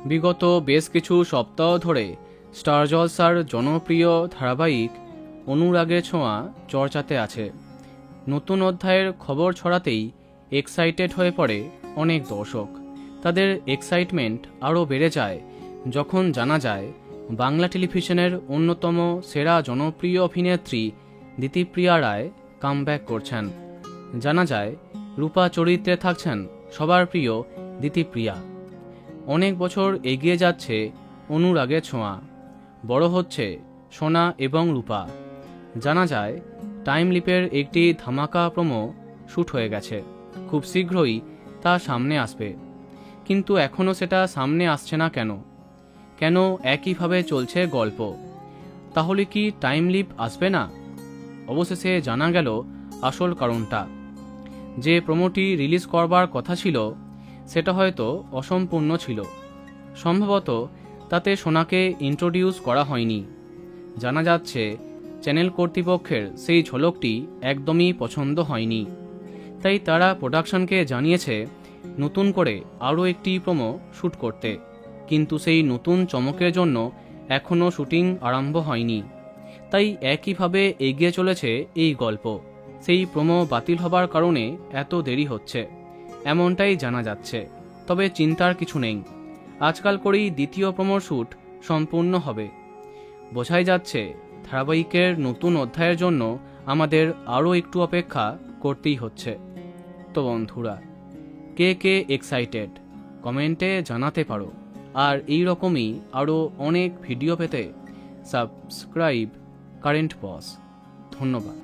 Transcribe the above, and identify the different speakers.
Speaker 1: বিগত বেশ কিছু সপ্তাহ ধরে স্টার জলসার জনপ্রিয় ধারাবাহিক অনুরাগের ছোঁয়া চর্চাতে আছে। নতুন অধ্যায়ের খবর ছড়াতেই এক্সাইটেড হয়ে পড়ে অনেক দর্শক। তাদের এক্সাইটমেন্ট আরও বেড়ে যায় যখন জানা যায় বাংলা টেলিভিশনের অন্যতম সেরা জনপ্রিয় অভিনেত্রী দিতিপ্রিয়া রায় কামব্যাক করছেন। জানা যায় রূপা চরিত্রে থাকছেন সবার প্রিয় দিতিপ্রিয়া। অনেক বছর এগিয়ে যাচ্ছে অনুরাগের ছোঁয়া, বড় হচ্ছে সোনা এবং রূপা। জানা যায় টাইম লিপের একটি ধামাকা প্রোমো শ্যুট হয়ে গেছে, খুব শীঘ্রই তা সামনে আসবে। কিন্তু এখনও সেটা সামনে আসছে না কেন? কেন একইভাবে চলছে গল্প? তাহলে কি টাইম লিপ আসবে না? অবশেষে জানা গেল আসল কারণটা। যে প্রোমোটি রিলিজ করবার কথা ছিল সেটা হয়তো অসম্পূর্ণ ছিল। সম্ভবত তাতে সোনাকে ইন্ট্রোডিউস করা হয়নি। জানা যাচ্ছে চ্যানেল কর্তৃপক্ষের সেই ঝলকটি একদমই পছন্দ হয়নি, তাই তারা প্রোডাকশনকে জানিয়েছে নতুন করে আরও একটি প্রোমো শ্যুট করতে। কিন্তু সেই নতুন চমকের জন্য এখনও শুটিং আরম্ভ হয়নি, তাই একইভাবে এগিয়ে চলেছে এই গল্প। সেই প্রোমো বাতিল হবার কারণে এত দেরি হচ্ছে, এমনটাই জানা যাচ্ছে। তবে চিন্তার কিছু নেই, আজকাল করেই দ্বিতীয় প্রোমো শ্যুট সম্পূর্ণ হবে। বোঝাই যাচ্ছে ধারাবাহিকের নতুন অধ্যায়ের জন্য আমাদের আরও একটু অপেক্ষা করতেই হচ্ছে। তো বন্ধুরা, কে কে এক্সাইটেড কমেন্টে জানাতে পারো। আর এই রকমই আরও অনেক ভিডিও পেতে সাবস্ক্রাইব কারেন্ট বস। ধন্যবাদ।